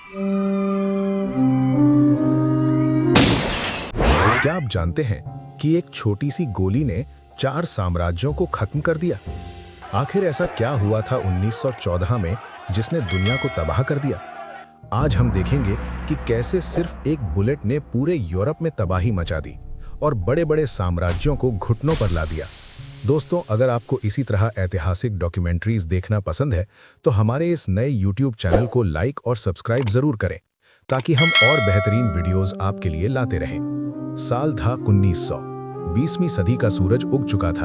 क्या आप जानते हैं कि एक छोटी सी गोली ने 4 साम्राज्यों को खत्म कर दिया? आखिर ऐसा क्या हुआ था 1914 में जिसने दुनिया को तबाह कर दिया? आज हम देखेंगे कि कैसे सिर्फ एक बुलेट ने पूरे यूरोप में तबाही मचा दी और बड़े-बड़े साम्राज्यों को घुटनों पर ला दिया। दोस्तों, अगर आपको इसी तरह ऐतिहासिक डॉक्यूमेंट्रीज देखना पसंद है तो हमारे इस नए YouTube चैनल को लाइक और सब्सक्राइब जरूर करें ताकि हम और बेहतरीन वीडियोस आपके लिए लाते रहें। साल था 1900। 20वीं सदी का सूरज उग चुका था।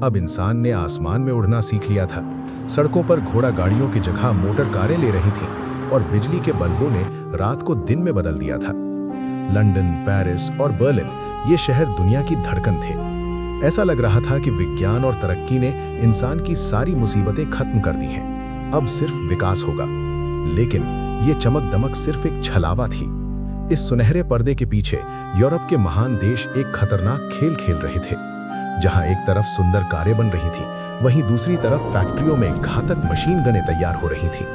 अब इंसान ने आसमान में उड़ना सीख लिया था। सड़कों पर घोड़ा गाड़ियों की जगह मोटर कारें ले रही थीं और बिजली के बल्बों ने रात को दिन में बदल दिया था। लंदन, पेरिस और बर्लिन, ये शहर दुनिया की धड़कन थे। ऐसा लग रहा था कि विज्ञान और तरक्की ने इंसान की सारी मुसीबतें खत्म कर दी हैं। अब सिर्फ विकास होगा। लेकिन ये चमक दमक सिर्फ एक छलावा थी। इस सुनहरे पर्दे के पीछे यूरोप के महान देश एक खतरनाक खेल खेल रहे थे। जहां एक तरफ सुंदर कारें बन रही थी, वहीं दूसरी तरफ फैक्ट्रियों में घातक मशीन गनें तैयार हो रही थी।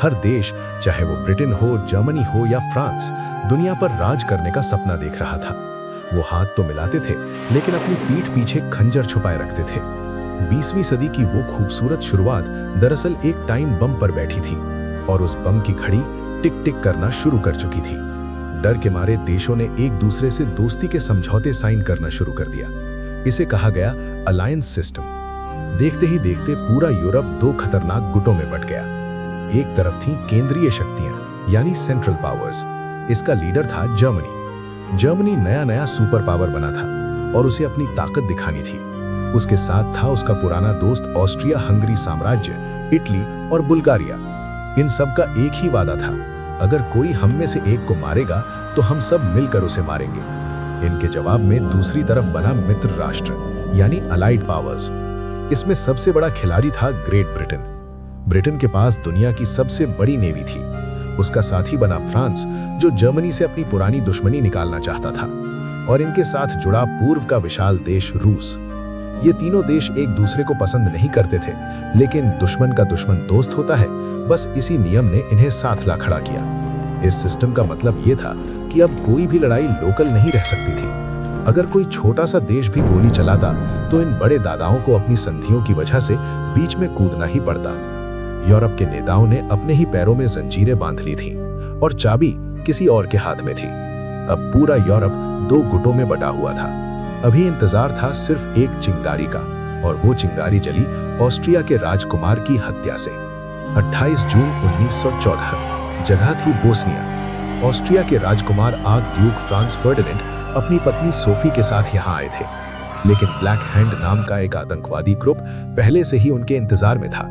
हर देश, चाहे वो ब्रिटेन हो, जर्मनी हो या फ्रांस, दुनिया पर राज करने का सपना देख रहा था। वो हाथ तो मिलाते थे, लेकिन अपनी पीठ पीछे खंजर छुपाए रखते थे। 20वीं सदी की वो खूबसूरत शुरुआत दरअसल एक टाइम बम पर बैठी थी और उस बम की घड़ी टिक टिक करना शुरू कर चुकी थी। डर के मारे देशों ने एक दूसरे से दोस्ती के समझौते साइन करना शुरू कर दिया। इसे कहा गया अलायंस सिस्टम। देखते ही देखते पूरा यूरोप 2 खतरनाक गुटों में बट गया। एक तरफ थी केंद्रीय शक्तियां यानी सेंट्रल पावर्स। इसका लीडर था जर्मनी। जर्मनी नया नया सुपर पावर बना था और उसे अपनी ताकत दिखानी थी। उसके साथ था उसका पुराना दोस्त ऑस्ट्रिया हंगरी साम्राज्य, इटली और बुल्गारिया। इन सब का एक ही वादा था, अगर कोई हम में से एक को मारेगा तो हम सब मिलकर उसे मारेंगे। इनके जवाब में दूसरी तरफ बना मित्र राष्ट्र यानी अलाइड पावर्स। इसमें सबसे बड़ा खिलाड़ी था ग्रेट ब्रिटेन। ब्रिटेन के पास दुनिया की सबसे बड़ी नेवी थी। उसका साथी बना फ्रांस, जो जर्मनी से अपनी पुरानी दुश्मनी निकालना चाहता था, और इनके साथ जुड़ा पूर्व का विशाल देश रूस। ये तीनों देश एक दूसरे को पसंद नहीं करते थे, लेकिन दुश्मन का दुश्मन दोस्त होता है। बस इसी नियम ने इन्हें साथ ला खड़ा किया। इस सिस्टम का मतलब ये था कि अब कोई भी लड़ाई लोकल नहीं रह सकती थी। अगर कोई छोटा सा देश भी गोली चलाता तो इन बड़े दादाओं को अपनी संधियों की वजह से बीच में कूदना ही पड़ता। यूरोप के नेताओं ने अपने ही पैरों में जंजीरें बांध ली थी और चाबी किसी और के हाथ में थी। अब पूरा यूरोप 2 गुटों में बटा हुआ था। अभी इंतजार था सिर्फ एक चिंगारी का, और वो चिंगारी जली ऑस्ट्रिया के राजकुमार की हत्या से। 28 जून 1914, जगह थी बोस्निया। ऑस्ट्रिया के राजकुमार आर्कड्यूक फ्रांस फर्डिनेंड अपनी पत्नी सोफी के साथ यहाँ आए थे, लेकिन ब्लैक हैंड नाम का एक आतंकवादी ग्रुप पहले से ही उनके इंतजार में था।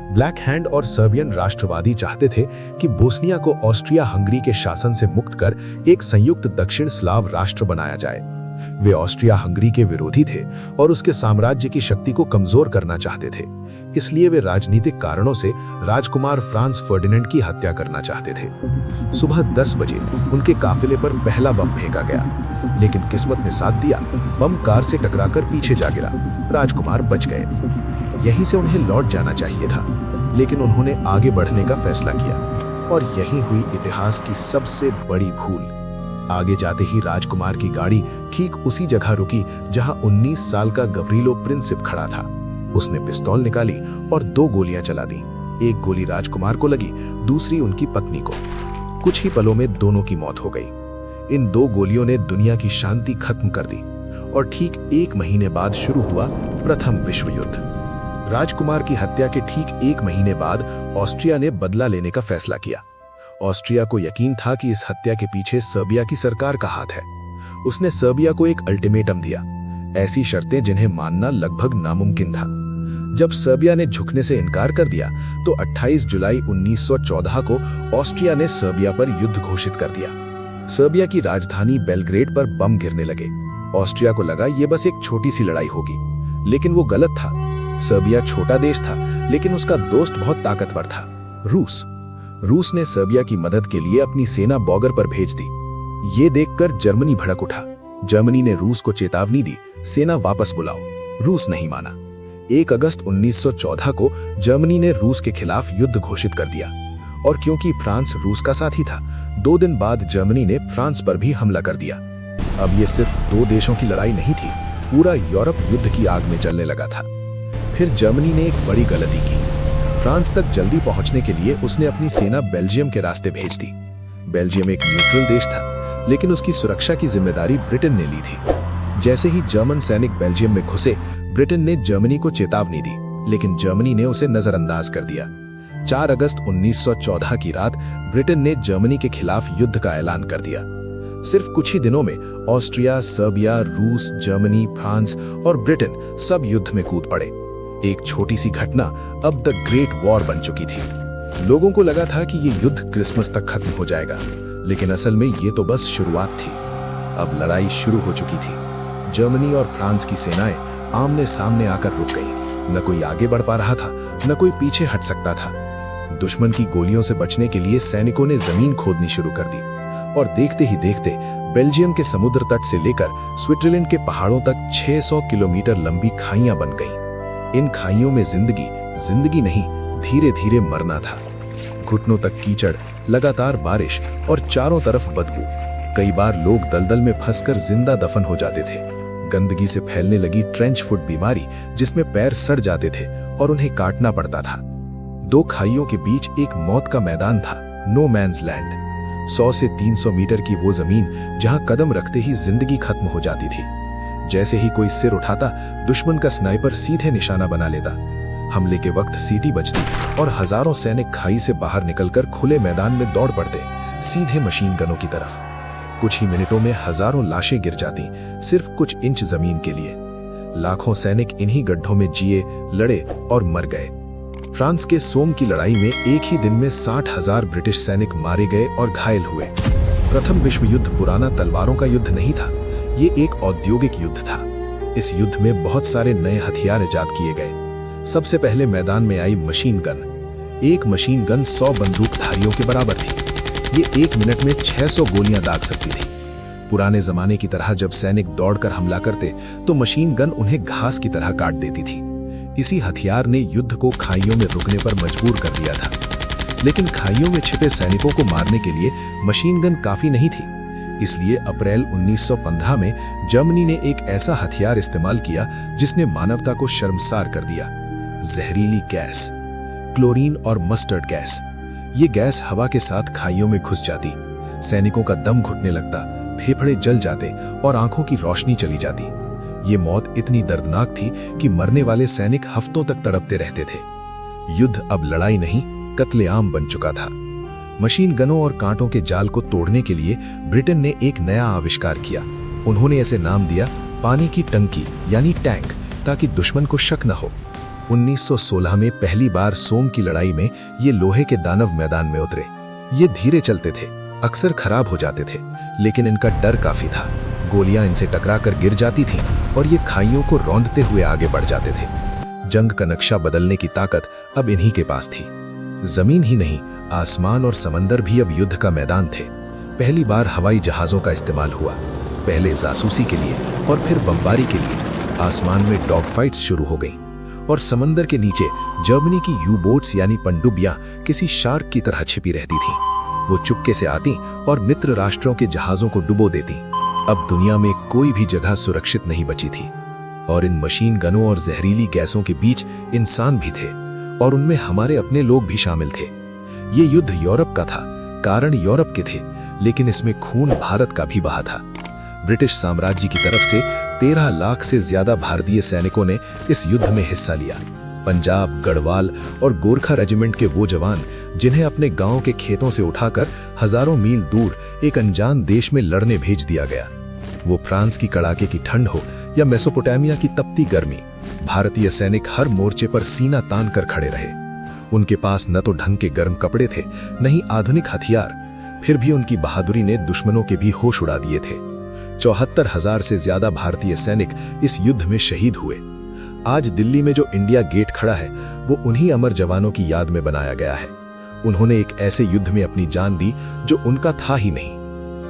ब्लैक हैंड और सर्बियन राष्ट्रवादी चाहते थे कि बोस्निया को ऑस्ट्रिया हंगरी के शासन से मुक्त कर एक संयुक्त दक्षिण स्लाव राष्ट्र बनाया जाए। वे ऑस्ट्रिया हंगरी के विरोधी थे और उसके साम्राज्य की शक्ति को कमजोर करना चाहते थे। इसलिए वे राजनीतिक कारणों से राजकुमार फ्रांस फर्डिनेंड की हत्या करना चाहते थे। सुबह 10 बजे उनके काफिले पर पहला बम फेंका गया, लेकिन किस्मत ने साथ दिया। बम कार से टकराकर पीछे जा गिरा। राजकुमार बच गए। यहीं से उन्हें लौट जाना चाहिए था, लेकिन उन्होंने आगे बढ़ने का फैसला किया, और यही हुई इतिहास की सबसे बड़ी भूल। आगे जाते ही राजकुमार की गाड़ी ठीक उसी जगह रुकी जहां 19 साल का गवरीलो प्रिंसिप खड़ा था। उसने पिस्तौल निकाली और 2 गोलियां चला दी। एक गोली राजकुमार को लगी, दूसरी उनकी पत्नी को। कुछ ही पलों में दोनों की मौत हो गई। इन 2 गोलियों ने दुनिया की शांति खत्म कर दी, और ठीक 1 महीने बाद शुरू हुआ प्रथम विश्व युद्ध। राजकुमार की हत्या के ठीक 1 महीने बाद ऑस्ट्रिया ने बदला लेने का फैसला किया। ऑस्ट्रिया को यकीन था कि इस हत्या के पीछे सर्बिया की सरकार का हाथ है। उसने सर्बिया को एक अल्टीमेटम दिया, ऐसी शर्तें जिन्हें मानना लगभग नामुमकिन था। जब सर्बिया ने झुकने से इनकार कर दिया तो 28 जुलाई 1914 को ऑस्ट्रिया ने सर्बिया पर युद्ध घोषित कर दिया। सर्बिया की राजधानी बेलग्रेड पर बम गिरने लगे। ऑस्ट्रिया को लगा ये बस एक छोटी सी लड़ाई होगी, लेकिन वो गलत था। सर्बिया छोटा देश था, लेकिन उसका दोस्त बहुत ताकतवर था, रूस। रूस ने सर्बिया की मदद के लिए अपनी सेना बॉर्डर पर भेज दी। ये देखकर जर्मनी भड़क उठा। जर्मनी ने रूस को चेतावनी दी, सेना वापस बुलाओ। रूस नहीं माना। 1 अगस्त 1914 को जर्मनी ने रूस के खिलाफ युद्ध घोषित कर दिया। और क्योंकि फ्रांस रूस का साथी था, 2 दिन बाद जर्मनी ने फ्रांस पर भी हमला कर दिया। अब ये सिर्फ 2 देशों की लड़ाई नहीं थी, पूरा यूरोप युद्ध की आग में जलने लगा था। फिर जर्मनी ने एक बड़ी गलती की। फ्रांस तक जल्दी पहुंचने के लिए उसने अपनी सेना बेल्जियम के रास्ते भेज दी। बेल्जियम एक न्यूट्रल देश था, लेकिन उसकी सुरक्षा की जिम्मेदारी ब्रिटेन ने ली थी। जैसे ही जर्मन सैनिक बेल्जियम में घुसे, ब्रिटेन ने जर्मनी को चेतावनी दी, लेकिन जर्मनी ने उसे नजरअंदाज कर दिया। 4 अगस्त 1914 की रात ब्रिटेन ने जर्मनी के खिलाफ युद्ध का ऐलान कर दिया। सिर्फ कुछ ही दिनों में ऑस्ट्रिया, सर्बिया, रूस, जर्मनी, फ्रांस और ब्रिटेन सब युद्ध में कूद पड़े। एक छोटी सी घटना अब द ग्रेट वॉर बन चुकी थी। लोगों को लगा था कि ये युद्ध क्रिसमस तक खत्म हो जाएगा, लेकिन असल में ये तो बस शुरुआत थी। अब लड़ाई शुरू हो चुकी थी। जर्मनी और फ्रांस की सेनाएं आमने सामने आकर रुक गई। न कोई आगे बढ़ पा रहा था, न कोई पीछे हट सकता था। दुश्मन की गोलियों से बचने के लिए सैनिकों ने जमीन खोदनी शुरू कर दी, और देखते ही देखते बेल्जियम के समुद्र तट से लेकर स्विट्जरलैंड के पहाड़ों तक 600 किलोमीटर लंबी खाइयां बन गईं। इन खाइयों में जिंदगी नहीं, धीरे धीरे मरना था। घुटनों तक कीचड़, लगातार बारिश और चारों तरफ बदबू। कई बार लोग दलदल में फंसकर जिंदा दफन हो जाते थे। गंदगी से फैलने लगी ट्रेंच फुट बीमारी, जिसमें पैर सड़ जाते थे और उन्हें काटना पड़ता था। 2 खाइयों के बीच एक मौत का मैदान था, नो मैन्स लैंड। 100 से 300 मीटर की वो जमीन जहां कदम रखते ही जिंदगी खत्म हो जाती थी। जैसे ही कोई सिर उठाता, दुश्मन का स्नाइपर सीधे निशाना बना लेता। हमले के वक्त सीटी बजती और हजारों सैनिक खाई से बाहर निकलकर खुले मैदान में दौड़ पड़ते, सीधे मशीन गनों की तरफ। कुछ ही मिनटों में हजारों लाशें गिर जाती, सिर्फ कुछ इंच जमीन के लिए। लाखों सैनिक इन्हीं गड्ढों में जिए, लड़े और मर गए। फ्रांस के सोम की लड़ाई में एक ही दिन में 60,000 ब्रिटिश सैनिक मारे गए और घायल हुए। प्रथम विश्व युद्ध पुराना तलवारों का युद्ध नहीं था, ये एक औद्योगिक युद्ध था। इस युद्ध में बहुत सारे नए हथियार इजाद किए गए। सबसे पहले मैदान में आई मशीन गन। एक मशीन गन 100 बंदूकधारियों के बराबर थी। ये 1 मिनट में 600 गोलियां दाग सकती थी। पुराने जमाने की तरह जब सैनिक दौड़कर हमला करते, तो मशीन गन उन्हें घास की तरह काट देती थी। इसी हथियार ने युद्ध को खाइयों में रुकने पर मजबूर कर दिया था। लेकिन खाइयों में छिपे सैनिकों को मारने के लिए मशीन गन काफी नहीं थी। इसलिए अप्रैल 1915 में जर्मनी ने एक ऐसा हथियार इस्तेमाल किया जिसने मानवता को शर्मसार कर दिया। जहरीली गैस, क्लोरीन और मस्टर्ड गैस। ये गैस हवा के साथ खाइयों में घुस जाती, सैनिकों का दम घुटने लगता, फेफड़े जल जाते और आंखों की रोशनी चली जाती। ये मौत इतनी दर्दनाक थी कि मरने वाले सैनिक हफ्तों तक तड़पते रहते थे। युद्ध अब लड़ाई नहीं, कत्लेआम बन चुका था। मशीन गनों और कांटों के जाल को तोड़ने के लिए ब्रिटेन ने एक नया आविष्कार किया। उन्होंने इसे नाम दिया पानी की टंकी यानी टैंक, ताकि दुश्मन को शक न हो। 1916 में पहली बार सोम की लड़ाई में ये लोहे के दानव मैदान में उतरे। ये धीरे चलते थे, अक्सर खराब हो जाते थे, लेकिन इनका डर काफी था। गोलियां इनसे टकराकर गिर जाती थीं और ये खाइयों को रौंदते हुए आगे बढ़ जाते थे। जंग का नक्शा बदलने की ताकत अब इन्हीं के पास थी। जमीन ही नहीं, आसमान और समंदर भी अब युद्ध का मैदान थे। पहली बार हवाई जहाजों का इस्तेमाल हुआ, पहले जासूसी के लिए और फिर बमबारी के लिए। आसमान में डॉग फाइट्स शुरू हो गई और समंदर के नीचे जर्मनी की यू बोट्स यानी पनडुब्बियां किसी शार्क की तरह छिपी रहती थीं। वो चुपके से आती और मित्र राष्ट्रों के जहाजों को डुबो देती। अब दुनिया में कोई भी जगह सुरक्षित नहीं बची थी, और इन मशीन गनों और जहरीली गैसों के बीच इंसान भी थे, और उनमें हमारे अपने लोग भी शामिल थे। ये युद्ध यूरोप का था, कारण यूरोप के थे, लेकिन इसमें खून भारत का भी बहा था। ब्रिटिश साम्राज्य की तरफ से 13 लाख से ज्यादा भारतीय सैनिकों ने इस युद्ध में हिस्सा लिया। पंजाब, गढ़वाल और गोरखा रेजिमेंट के वो जवान जिन्हें अपने गांव के खेतों से उठाकर हजारों मील दूर एक अनजान देश में लड़ने भेज दिया गया। वो फ्रांस की कड़ाके की ठंड हो या मेसोपोटामिया की तपती गर्मी, भारतीय सैनिक हर मोर्चे पर सीना तान कर खड़े रहे। उनके पास न तो ढंग के गर्म कपड़े थे, न ही आधुनिक हथियार, फिर भी उनकी बहादुरी ने दुश्मनों के भी होश उड़ा दिए थे। 74,000 से ज्यादा भारतीय सैनिक इस युद्ध में शहीद हुए। आज दिल्ली में जो इंडिया गेट खड़ा है, वो उन्हीं अमर जवानों की याद में बनाया गया है। उन्होंने एक ऐसे युद्ध में अपनी जान दी जो उनका था ही नहीं।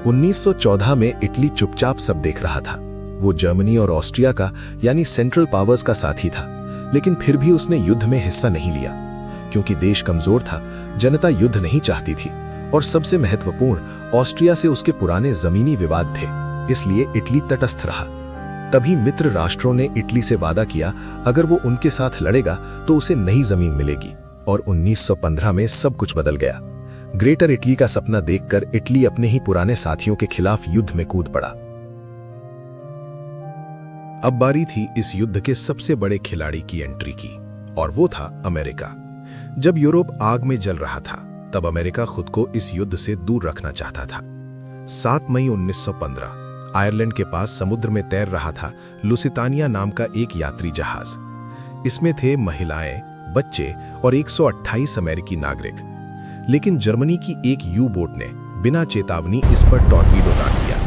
1914 में इटली चुपचाप सब देख रहा था। वो जर्मनी और ऑस्ट्रिया का यानी सेंट्रल पावर्स का साथी था, लेकिन फिर भी उसने युद्ध में हिस्सा नहीं लिया, क्योंकि देश कमजोर था, जनता युद्ध नहीं चाहती थी और सबसे महत्वपूर्ण, ऑस्ट्रिया से उसके पुराने जमीनी विवाद थे, इसलिए इटली तटस्थ रहा। तभी मित्र राष्ट्रों ने इटली से वादा किया, अगर वो उनके साथ लड़ेगा तो उसे नई जमीन मिलेगी, और 1915 में सब कुछ बदल गया। ग्रेटर इटली का सपना देखकर इटली अपने ही पुराने साथियों के खिलाफ युद्ध में कूद पड़ा। अब बारी थी इस युद्ध के सबसे बड़े खिलाड़ी की एंट्री की, और वो था अमेरिका। जब यूरोप आग में जल रहा था, तब अमेरिका खुद को इस युद्ध से दूर रखना चाहता था। 7 मई 1915 आयरलैंड के पास समुद्र में तैर रहा था लुसितानिया नाम का एक यात्री जहाज। इसमें थे महिलाएं, बच्चे और 128 अमेरिकी नागरिक। लेकिन जर्मनी की एक यू बोट ने बिना चेतावनी इस पर टॉर्पीडो दाग दिया।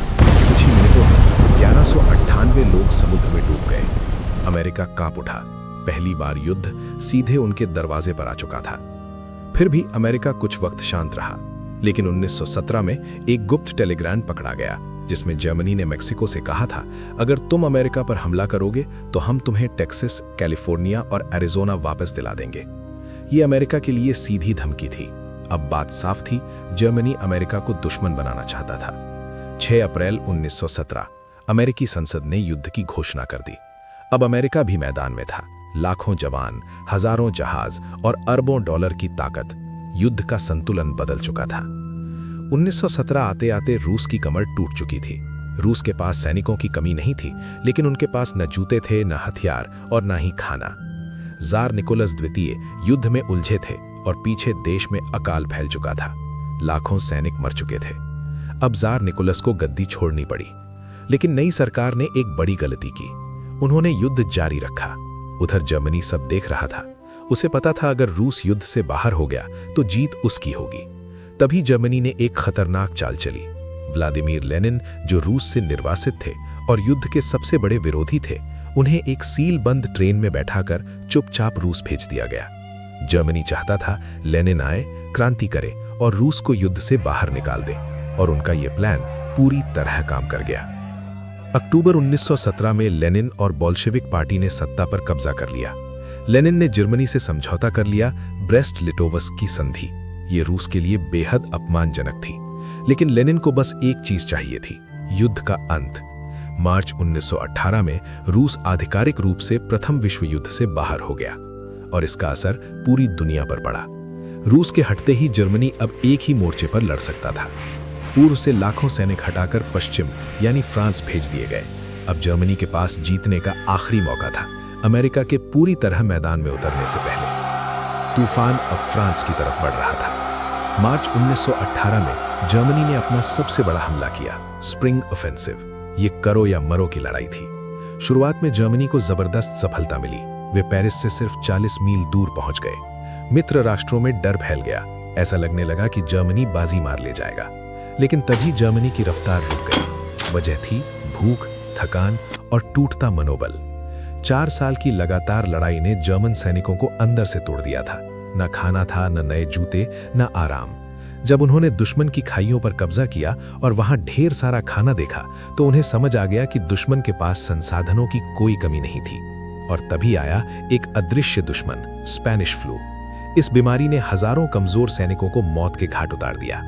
कुछ ही मिनटों में 1198 लोग समुद्र में डूब गए। अमेरिका कांप उठा। पहली बार युद्ध सीधे उनके दरवाजे पर आ चुका था। फिर भी अमेरिका कुछ वक्त शांत रहा, लेकिन 1917 में एक गुप्त टेलीग्राम पकड़ा गया, जिसमें जर्मनी ने मेक्सिको से कहा था, अगर तुम अमेरिका पर हमला करोगे तो हम तुम्हें टेक्सास, कैलिफोर्निया और एरिजोना वापस दिला देंगे। ये अमेरिका के लिए सीधी धमकी थी। अब बात साफ थी, जर्मनी अमेरिका को दुश्मन बनाना चाहता था। 6 अप्रैल 1917 अमेरिकी संसद ने युद्ध की घोषणा कर दी। अब अमेरिका भी मैदान में था। लाखों जवान, हजारों जहाज और अरबों डॉलर की ताकत। युद्ध का संतुलन बदल चुका था। 1917 आते आते रूस की कमर टूट चुकी थी। रूस के पास सैनिकों की कमी नहीं थी, लेकिन उनके पास न जूते थे, न हथियार और न ही खाना। जार निकोलस द्वितीय युद्ध में उलझे थे और पीछे देश में अकाल फैल चुका था। लाखों सैनिक मर चुके थे। अब जार निकोलस को गद्दी छोड़नी पड़ी। लेकिन नई सरकार ने एक बड़ी गलती की। उन्होंने युद्ध जारी रखा। उधर जर्मनी सब देख रहा था। उसे पता था, अगर रूस युद्ध से बाहर हो गया तो जीत उसकी होगी। तभी जर्मनी ने एक खतरनाक चाल चली। व्लादिमीर लेनिन, जो रूस से निर्वासित थे और युद्ध के सबसे बड़े विरोधी थे, उन्हें एक सील बंद ट्रेन में बैठाकर चुपचाप रूस भेज दिया गया। जर्मनी चाहता था लेनिन आए, क्रांति करे और रूस को युद्ध से बाहर निकाल दे, और उनका यह प्लान पूरी तरह काम कर गया। अक्टूबर 1917 में लेनिन और बोल्शेविक पार्टी ने सत्ता पर कब्जा कर लिया। लेनिन ने जर्मनी से समझौता कर लिया, ब्रेस्ट लिटोवस्क की संधि। ये रूस के लिए बेहद अपमानजनक थी, लेकिन लेनिन को बस एक चीज चाहिए थी, युद्ध का अंत। मार्च 1918 में रूस आधिकारिक रूप से प्रथम विश्व युद्ध से बाहर हो गया, और इसका असर पूरी दुनिया पर पड़ा। रूस के हटते ही जर्मनी अब एक ही मोर्चे पर लड़ सकता था। पूर्व से लाखों सैनिक हटाकर पश्चिम यानी फ्रांस भेज दिए गए। अब जर्मनी के पास जीतने का आखिरी मौका था, अमेरिका के पूरी तरह मैदान में उतरने से पहले। तूफान अब फ्रांस की तरफ बढ़ रहा था। मार्च 1918 में जर्मनी ने अपना सबसे बड़ा हमला किया, स्प्रिंग ऑफेंसिव। ये करो या मरो की लड़ाई थी। शुरुआत में जर्मनी को जबरदस्त सफलता मिली। वे पेरिस से सिर्फ 40 मील दूर पहुंच गए। मित्र राष्ट्रों में डर फैल गया। ऐसा लगने लगा कि जर्मनी बाजी मार ले जाएगा। लेकिन तभी जर्मनी की रफ्तार रुक गई। वजह थी भूख, थकान और टूटता मनोबल। 4 साल की लगातार लड़ाई ने जर्मन सैनिकों को अंदर से तोड़ दिया था। न खाना था, न नए जूते, न आराम। जब उन्होंने दुश्मन की खाइयों पर कब्जा किया और वहां ढेर सारा खाना देखा, तो उन्हें समझ आ गया कि दुश्मन के पास संसाधनों की कोई कमी नहीं थी। और तभी आया एक अदृश्य दुश्मन, स्पेनिश फ्लू। इस बीमारी ने हजारों कमजोर सैनिकों को मौत के घाट उतार दिया।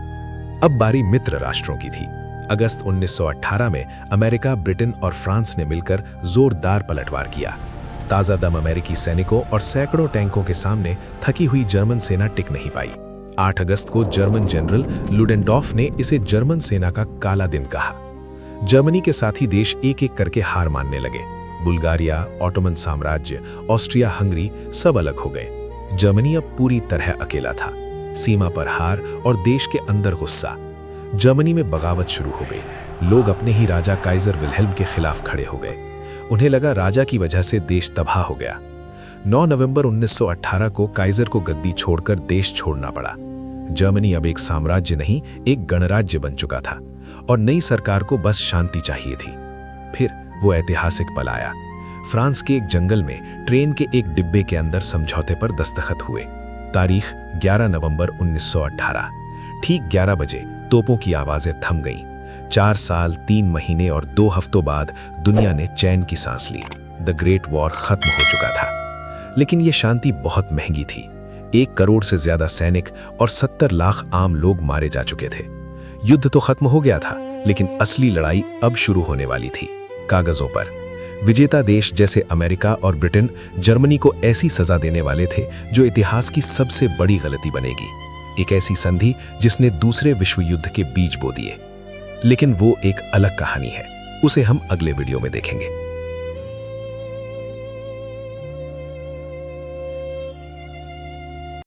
अब बारी मित्र राष्ट्रों की थी। अगस्त 1918 में अमेरिका, ब्रिटेन और फ्रांस ने मिलकर जोरदार पलटवार किया। ताजा दम अमेरिकी सैनिकों और सैकड़ों टैंकों के सामने थकी हुई जर्मन सेना टिक नहीं पाई। 8 अगस्त को जर्मन जनरल लुडेनडॉर्फ ने इसे जर्मन सेना का काला दिन कहा। जर्मनी के साथी देश एक एक करके हार मानने लगे। बुल्गारिया, ऑटोमन साम्राज्य, ऑस्ट्रिया, हंगरी सब अलग हो गए। जर्मनी अब पूरी तरह अकेला था। सीमा पर हार और देश के अंदर गुस्सा। जर्मनी में बगावत शुरू हो गई। लोग अपने ही राजा काइजर विल्हेल्म के खिलाफ खड़े हो गए। उन्हें लगा राजा की वजह से देश तबाह हो गया। 9 नवंबर 1918 को काइजर को गद्दी छोड़कर देश छोड़ना पड़ा। जर्मनी अब एक साम्राज्य नहीं, एक गणराज्य बन चुका था, और नई सरकार को बस शांति चाहिए थी। फिर वो ऐतिहासिक पल आया। फ्रांस के एक जंगल में ट्रेन के एक डिब्बे के अंदर समझौते पर दस्तखत हुए। तारीख 11 नवंबर 1918। ठीक 11 बजे तोपों की आवाजें थम गईं। 4 साल, 3 महीने और 2 हफ्तों बाद दुनिया ने चैन की सांस ली। द ग्रेट वॉर खत्म हो चुका था। लेकिन यह शांति बहुत महंगी थी। 1 करोड़ से ज्यादा सैनिक और 70 लाख आम लोग मारे जा चुके थे। युद्ध तो खत्म हो गया था, लेकिन असली लड़ाई अब शुरू होने वाली थी, कागजों पर। विजेता देश जैसे अमेरिका और ब्रिटेन जर्मनी को ऐसी सजा देने वाले थे जो इतिहास की सबसे बड़ी गलती बनेगी। एक ऐसी संधि जिसने दूसरे विश्व युद्ध के बीज बो दिए। लेकिन वो एक अलग कहानी है, उसे हम अगले वीडियो में देखेंगे।